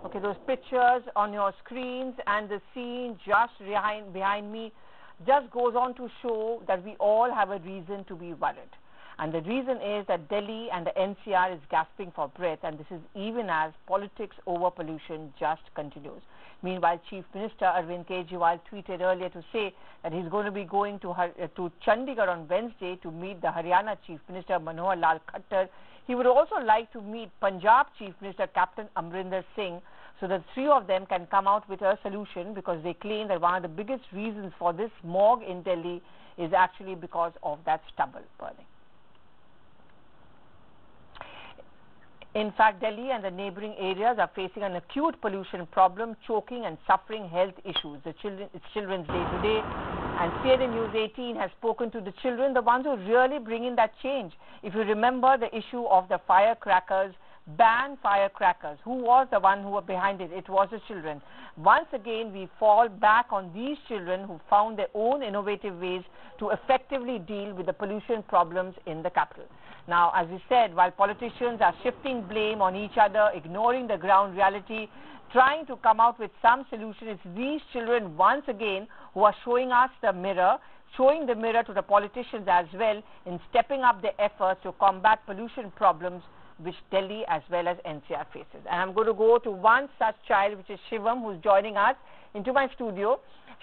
Okay, those pictures on your screens and the scene just behind me just goes on to show that we all have a reason to be worried. And the reason is that Delhi and the NCR is gasping for breath, and this is even as politics over pollution just continues. Meanwhile, Chief Minister Arvind Kejriwal tweeted earlier to say that he's going to be going to Chandigarh on Wednesday to meet the Haryana Chief Minister Manohar Lal Khattar. He would also like to meet Punjab Chief Minister Captain Amrinder Singh, so that three of them can come out with a solution, because they claim that one of the biggest reasons for this smog in Delhi is actually because of that stubble burning. In fact, Delhi and the neighboring areas are facing an acute pollution problem, choking and suffering health issues. It's Children's Day today, and CNN News 18 has spoken to the children, the ones who really bring in that change. If you remember the issue of the firecrackers, ban firecrackers. Who was the one who was behind it? It was the children. Once again, we fall back on these children who found their own innovative ways to effectively deal with the pollution problems in the capital. Now, as we said, while politicians are shifting blame on each other, ignoring the ground reality, trying to come out with some solution, it's these children once again who are showing us the mirror, showing the mirror to the politicians as well in stepping up their efforts to combat pollution problems which Delhi as well as NCR faces. And I'm going to go to one such child, which is Shivam, who's joining us into my studio.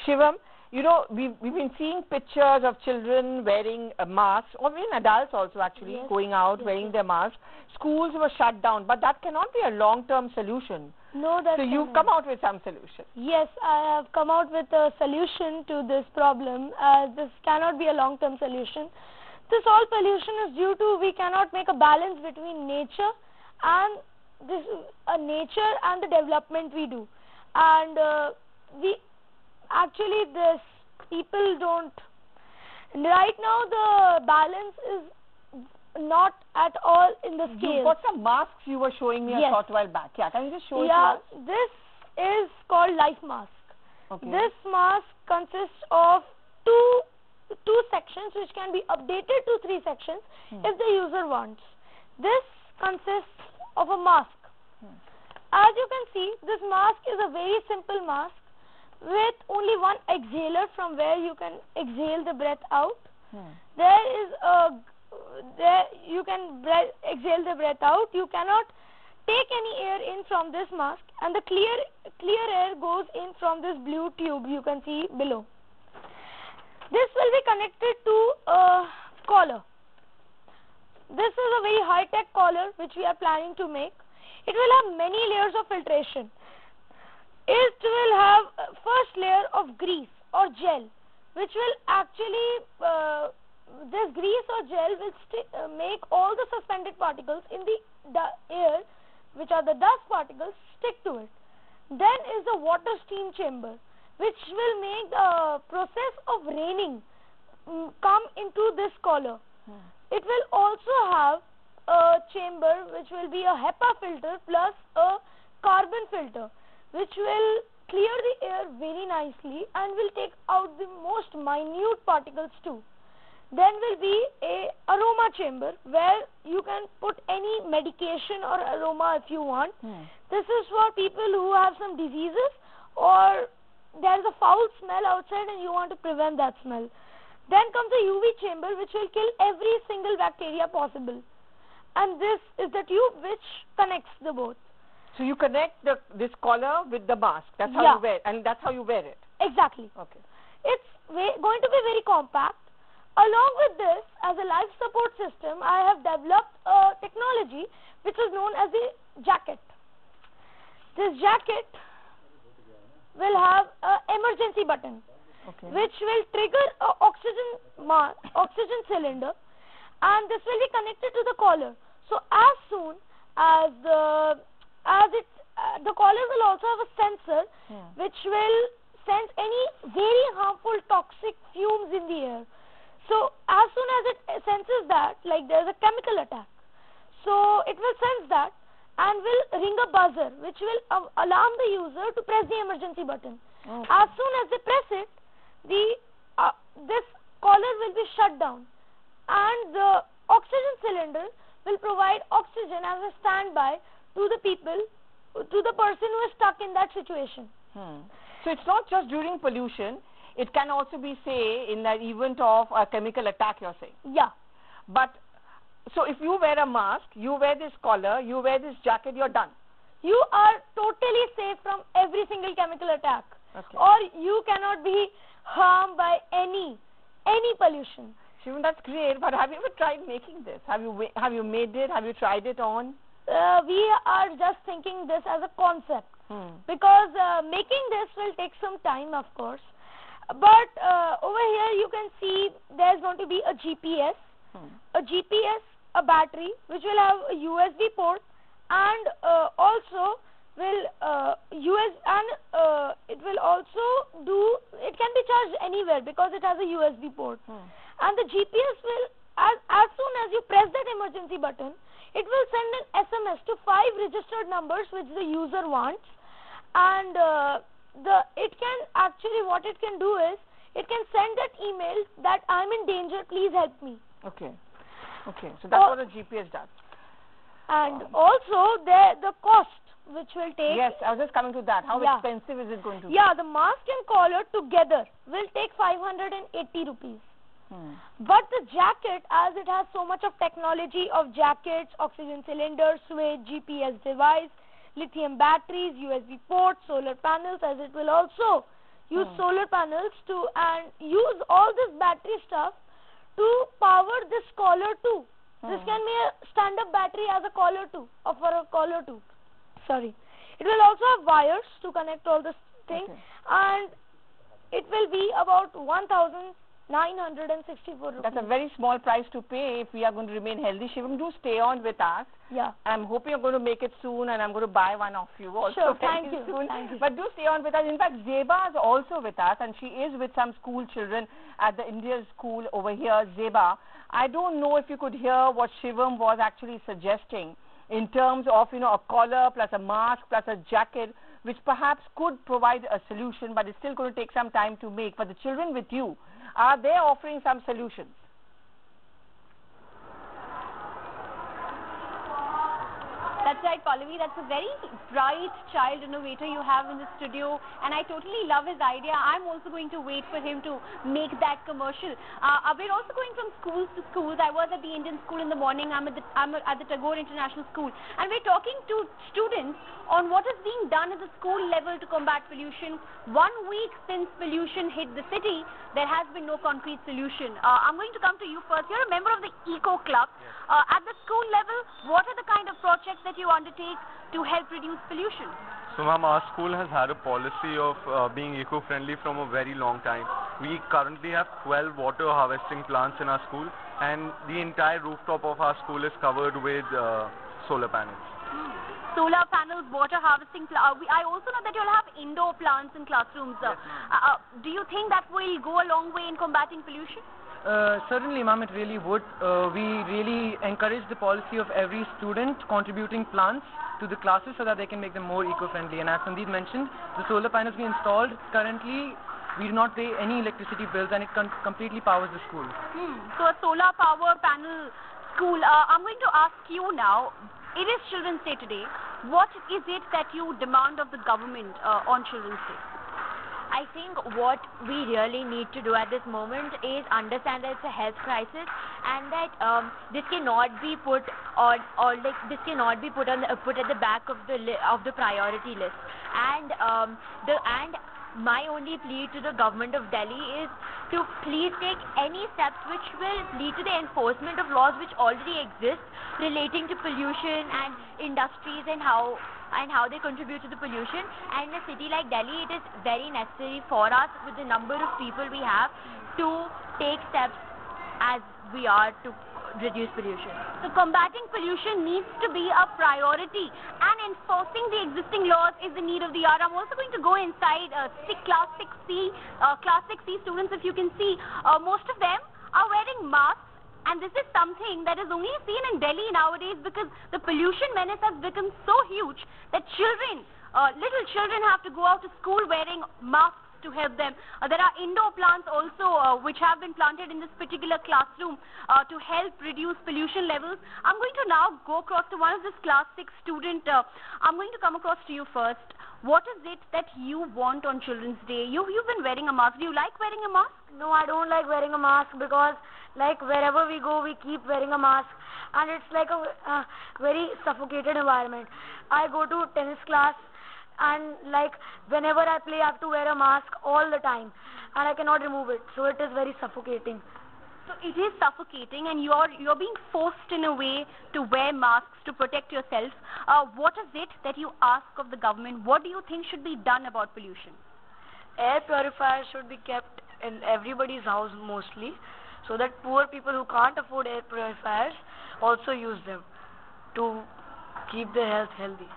Shivam, you know, we've been seeing pictures of children wearing masks, or even adults also actually, yes, going out yes, wearing yes. their masks. Schools were shut down, but that cannot be a long-term solution. No, that So you've come out with some solution. Yes, I have come out with a solution to this problem. This cannot be a long-term solution. This all pollution is due to we cannot make a balance between nature and nature and the development we do. And this people don't. Right now the balance is not at all in the scale. You've got some masks you were showing me a short while back. Yeah, can you just show it to us? This is called life mask. Okay. This mask consists of two sections, which can be updated to 3 sections if the user wants. This consists of a mask. As you can see, this mask is a very simple mask with only one exhaler from where you can exhale the breath out. You can exhale the breath out. You cannot take any air in from this mask, and the clear air goes in from this blue tube you can see below. This will be connected to a collar. This is a very high-tech collar which we are planning to make. It will have many layers of filtration. It will have first layer of grease or gel, which will actually, this grease or gel will make all the suspended particles in the air, which are the dust particles, stick to it. Then is the water steam chamber, which will make the process of raining come into this collar. It will also have a chamber which will be a HEPA filter plus a carbon filter, which will clear the air very nicely and will take out the most minute particles too. Then will be a aroma chamber where you can put any medication or aroma if you want. This is for people who have some diseases, or there is a foul smell outside and you want to prevent that smell. Then comes the UV chamber, which will kill every single bacteria possible. And this is the tube which connects the both. So you connect this collar with the mask. That's how you wear it, and that's how you wear it. Exactly. Okay. It's going to be very compact. Along with this, as a life support system, I have developed a technology which is known as the jacket. This jacket will have an emergency button, which will trigger an oxygen cylinder, and this will be connected to the collar. So as soon as the collar will also have a sensor which will sense any very harmful toxic fumes in the air. So as soon as it senses that, like there is a chemical attack, so it will sense that and will ring a buzzer which will alarm the user to press the emergency button. As soon as they press it, this collar will be shut down, and the oxygen cylinder will provide oxygen as a standby to the people the person who is stuck in that situation. So it's not just during pollution, it can also be, say, in the event of a chemical attack, you're saying. Yeah. But, so if you wear a mask, you wear this collar, you wear this jacket, you're done. You are totally safe from every single chemical attack. Okay. Or you cannot be harmed by any pollution. Shivam, that's great, but have you ever tried making this? Have you made it? Have you tried it on? We are just thinking this as a concept. Because making this will take some time, of course. But over here you can see there's going to be a GPS, a battery which will have a USB port, and also will it will also do, it can be charged anywhere because it has a USB port. And the GPS will, as soon as you press that emergency button, it will send an SMS to 5 registered numbers which the user wants, and it can actually, what it can do is, it can send that email that I'm in danger, please help me. Okay. So that's what a GPS does. And also the cost which will take. Yes, I was just coming to that. How expensive is it going to be? Yeah, the mask and collar together will take 580 rupees. But the jacket, as it has so much of technology of jackets, oxygen cylinder, switch, GPS device, lithium batteries, USB ports, solar panels, as it will also use solar panels to, and use all this battery stuff to power this collar too. This can be a stand-up battery as a collar too, or for a collar too. Sorry. It will also have wires to connect all this thing, and it will be about 1,964 rupees. That's a very small price to pay if we are going to remain healthy. Shivam, do stay on with us. Yeah. I'm hoping you're going to make it soon, and I'm going to buy one of you also. Sure, thank very you. soon. Thank you. But do stay on with us. In fact, Zeba is also with us, and she is with some school children at the India school over here. Zeba, I don't know if you could hear what Shivam was actually suggesting in terms of, a collar plus a mask plus a jacket, which perhaps could provide a solution, but it's still going to take some time to make. For the children with you, are they offering some solutions? That's right, Pallavi. That's a very bright child innovator you have in the studio, and I totally love his idea. I'm also going to wait for him to make that commercial. We're also going from schools to schools. I was at the Indian school in the morning. I'm at the Tagore International School, and we're talking to students on what is being done at the school level to combat pollution. 1 week since pollution hit the city, there has been no concrete solution. I'm going to come to you first. You're a member of the Eco Club. At the school level, what are the kind of projects that you undertake to help reduce pollution? So ma'am, our school has had a policy of being eco-friendly from a very long time. We currently have 12 water harvesting plants in our school, and the entire rooftop of our school is covered with solar panels. Solar panels, water harvesting. I also know that you'll have indoor plants in classrooms. Yes, do you think that will go a long way in combating pollution? Certainly, ma'am, it really would. We really encourage the policy of every student contributing plants to the classes so that they can make them more eco-friendly. And as Sandeep mentioned, the solar panels we installed, currently we do not pay any electricity bills, and it completely powers the school. So a solar power panel school. I'm going to ask you now, it is Children's Day today. What is it that you demand of the government on Children's Day? I think what we really need to do at this moment is understand that it's a health crisis, and that this cannot be put on, or like this cannot be put at the back of the priority list. And my only plea to the government of Delhi is to please take any steps which will lead to the enforcement of laws which already exist relating to pollution and industries and how they contribute to the pollution. And in a city like Delhi, it is very necessary for us, with the number of people we have, to take steps as we are to reduce pollution. So combating pollution needs to be a priority, and enforcing the existing laws is the need of the hour. I'm also going to go inside Class 6C students. If you can see, most of them are wearing masks. And this is something that is only seen in Delhi nowadays, because the pollution menace has become so huge that little children have to go out to school wearing masks to help them. There are indoor plants also which have been planted in this particular classroom to help reduce pollution levels. I'm going to now go across to one of this class 6 student. I'm going to come across to you first. What is it that you want on Children's Day? You've been wearing a mask. Do you like wearing a mask? No, I don't like wearing a mask because like wherever we go, we keep wearing a mask and it's like a very suffocated environment. I go to tennis class and like whenever I play, I have to wear a mask all the time and I cannot remove it. So it is very suffocating. So it is suffocating and you're being forced in a way to wear masks to protect yourself. What is it that you ask of the government? What do you think should be done about pollution? Air purifiers should be kept in everybody's house mostly, so that poor people who can't afford air purifiers also use them to keep their health healthy.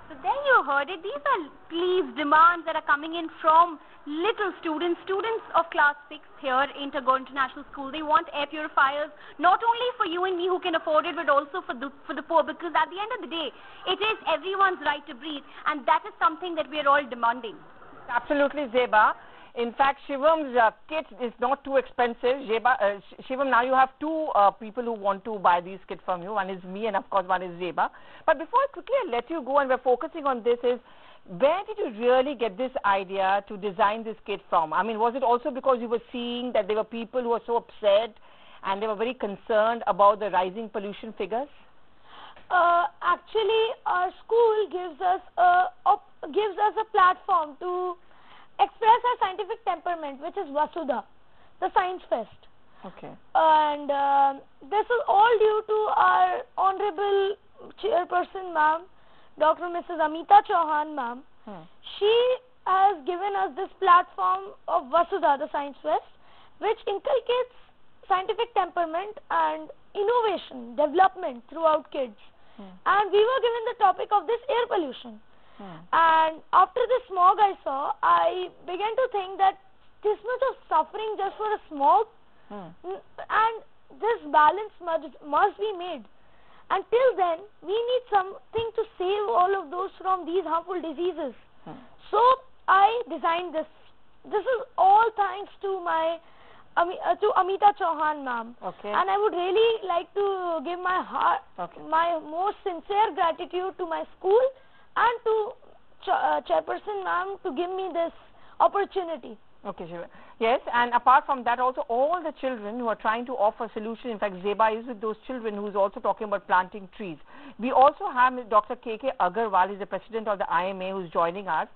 So there you heard it. These are pleas, demands that are coming in from little students of class 6 here in Tagore International School. They want air purifiers not only for you and me who can afford it, but also for the poor, because at the end of the day, it is everyone's right to breathe, and that is something that we are all demanding. Absolutely, Zeba. In fact, Shivam's kit is not too expensive. Shivam, now you have two people who want to buy these kits from you. One is me and of course one is Zeba. But before I quickly let you go, and we're focusing on this, is where did you really get this idea to design this kit from? I mean, was it also because you were seeing that there were people who were so upset and they were very concerned about the rising pollution figures? Actually, our school gives us a platform to express our scientific temperament, which is Vasudha, the Science Fest. Okay. And this is all due to our honorable chairperson, ma'am, Dr. Mrs. Amita Chauhan, ma'am. She has given us this platform of Vasudha, the Science Fest, which inculcates scientific temperament and innovation, development throughout kids. And we were given the topic of this air pollution. And after the smog I saw, I began to think that this much of suffering just for a smog, and this balance must be made. Until then, we need something to save all of those from these harmful diseases. So I designed this. This is all thanks to my to Amita Chauhan, ma'am. Okay. And I would really like to give my most sincere gratitude to my school and to chairperson ma'am to give me this opportunity. Okay, Shiva. Yes, and apart from that also, all the children who are trying to offer solution, in fact Zeba is with those children who is also talking about planting trees. We also have Dr. K.K. Agarwal, he's the president of the IMA, who's joining us.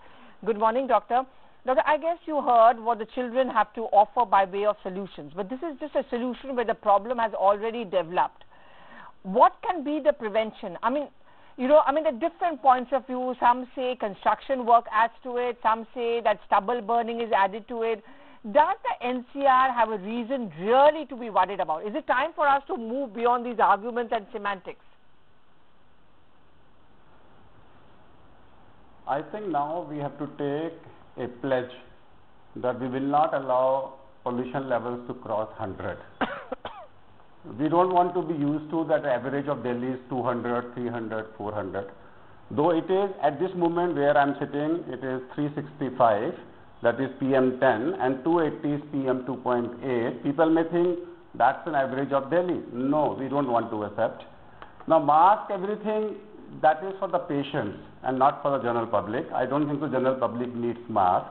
Good morning, Doctor. Doctor, I guess you heard what the children have to offer by way of solutions, but this is just a solution where the problem has already developed. What can be the prevention? I mean, there are different points of view. Some say construction work adds to it. Some say that stubble burning is added to it. Does the NCR have a reason really to be worried about? Is it time for us to move beyond these arguments and semantics? I think now we have to take a pledge that we will not allow pollution levels to cross 100. We don't want to be used to that average of Delhi is 200, 300, 400. Though it is at this moment where I am sitting, it is 365, that is PM10, and 280 is PM2.8. People may think that's an average of Delhi. No, we don't want to accept. Now, mask everything, that is for the patients and not for the general public. I don't think the general public needs mask.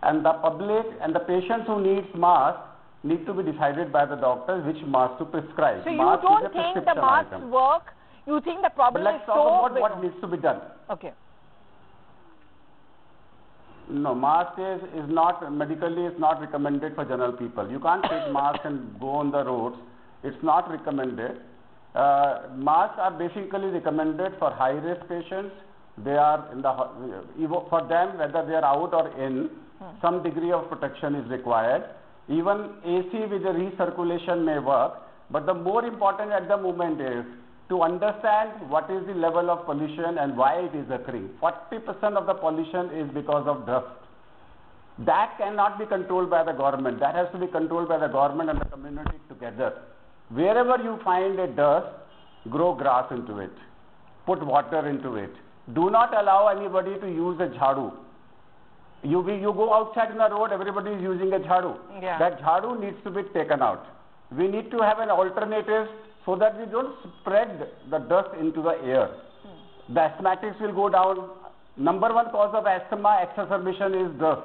And the public and the patients who needs mask need to be decided by the doctors which mask to prescribe. So mask you don't think the masks work? You think the problem let's is talk about what needs to be done. Okay. No, mask is not medically is not recommended for general people. You can't take mask and go on the roads. It's not recommended. Masks are basically recommended for high-risk patients. They are in for them, whether they are out or in, some degree of protection is required. Even AC with the recirculation may work, but the more important at the moment is to understand what is the level of pollution and why it is occurring. 40% of the pollution is because of dust. That cannot be controlled by the government. That has to be controlled by the government and the community together. Wherever you find a dust, grow grass into it. Put water into it. Do not allow anybody to use a jhadu. You go outside in the road, everybody is using a jhadu. Yeah. That jhadu needs to be taken out. We need to have an alternative so that we don't spread the dust into the air. The asthmatics will go down. Number one cause of asthma exacerbation is dust.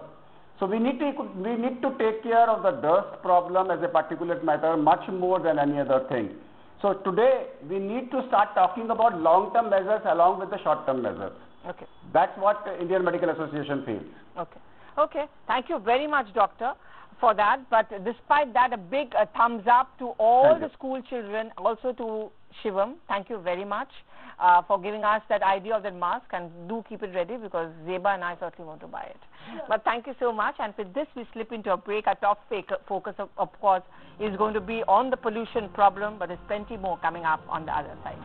So we need to take care of the dust problem as a particulate matter much more than any other thing. So today we need to start talking about long-term measures along with the short-term measures. Okay. That's what Indian Medical Association feels. Okay. Okay. Thank you very much, Doctor, for that. But despite that, a big thumbs up to all the school children, also to Shivam. Thank you very much for giving us that idea of that mask, and do keep it ready because Zeba and I certainly want to buy it. Sure. But thank you so much, and with this we slip into a break. Our top focus of course is going to be on the pollution problem, but there's plenty more coming up on the other side.